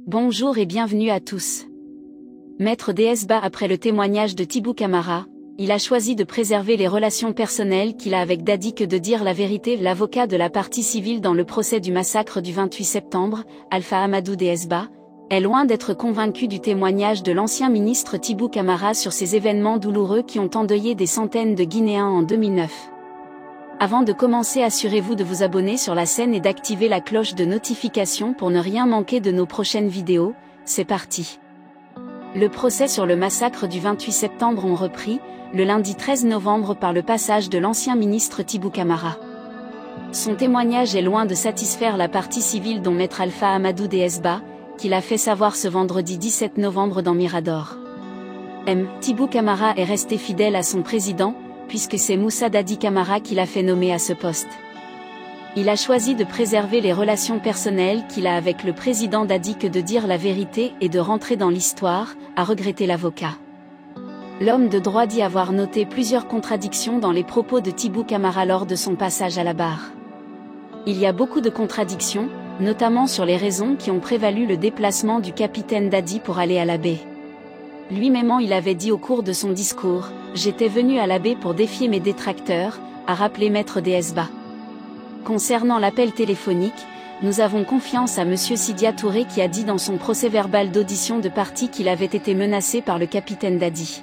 Bonjour et bienvenue à tous. Maître Desba. Après le témoignage de Thibou Camara, il a choisi de préserver les relations personnelles qu'il a avec Dadi. Que de dire la vérité. L'avocat de la partie civile dans le procès du massacre du 28 septembre, Alpha Amadou Desba, est loin d'être convaincu du témoignage de l'ancien ministre Thibou Camara sur ces événements douloureux qui ont endeuillé des centaines de Guinéens en 2009. Avant de commencer, assurez-vous de vous abonner sur la chaîne et d'activer la cloche de notification pour ne rien manquer de nos prochaines vidéos. C'est parti. Le procès sur le massacre du 28 septembre ont repris, le lundi 13 novembre par le passage de l'ancien ministre Thibou Camara. Son témoignage est loin de satisfaire la partie civile dont Maître Alpha Amadou Desba, qui l'a fait savoir ce vendredi 17 novembre dans Mirador. Thibou Camara est resté fidèle à son président, puisque c'est Moussa Dadi Camara qui l'a fait nommer à ce poste. Il a choisi de préserver les relations personnelles qu'il a avec le président Dadi. Que de dire la vérité et de rentrer dans l'histoire, a regretté l'avocat. L'homme de droit dit avoir noté plusieurs contradictions dans les propos de Thibou Camara lors de son passage à la barre. Il y a beaucoup de contradictions, notamment sur les raisons qui ont prévalu le déplacement du capitaine Dadi pour aller à la baie. Lui-même il avait dit au cours de son discours « J'étais venu à la baie pour défier mes détracteurs », a rappelé Maître Desba. Concernant l'appel téléphonique, nous avons confiance à M. Sidia Touré qui a dit dans son procès-verbal d'audition de partie qu'il avait été menacé par le capitaine Dadi.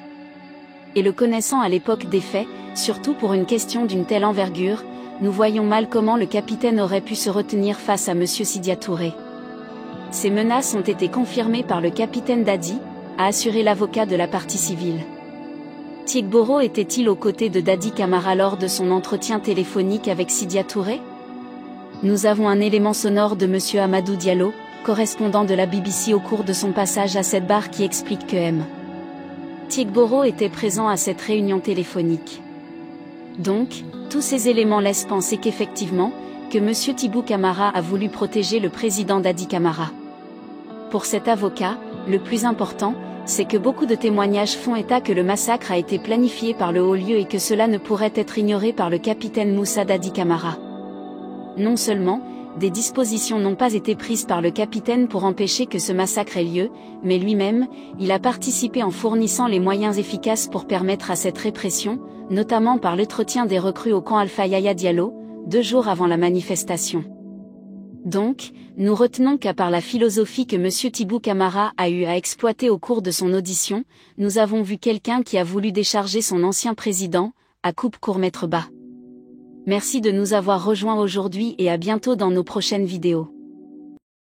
Et le connaissant à l'époque des faits, surtout pour une question d'une telle envergure, nous voyons mal comment le capitaine aurait pu se retenir face à M. Sidia Touré. Ces menaces ont été confirmées par le capitaine Dadi, a assuré l'avocat de la partie civile. Tigboro était-il aux côtés de Dadi Camara lors de son entretien téléphonique avec Sidia Touré? Nous avons un élément sonore de M. Amadou Diallo, correspondant de la BBC au cours de son passage à cette barre qui explique que Tigboro était présent à cette réunion téléphonique. Donc, tous ces éléments laissent penser qu'effectivement, que M. Thibou Camara a voulu protéger le président Dadi Camara. Pour cet avocat, le plus important, c'est que beaucoup de témoignages font état que le massacre a été planifié par le haut lieu et que cela ne pourrait être ignoré par le capitaine Moussa Dadi Camara. Non seulement, des dispositions n'ont pas été prises par le capitaine pour empêcher que ce massacre ait lieu, mais lui-même, il a participé en fournissant les moyens efficaces pour permettre à cette répression, notamment par l'entretien des recrues au camp Alpha Yaya Diallo, 2 jours avant la manifestation. Donc, nous retenons qu'à part la philosophie que M. Thibou Camara a eu à exploiter au cours de son audition, nous avons vu quelqu'un qui a voulu décharger son ancien président, à coupe-court Maître Ba. Merci de nous avoir rejoints aujourd'hui et à bientôt dans nos prochaines vidéos.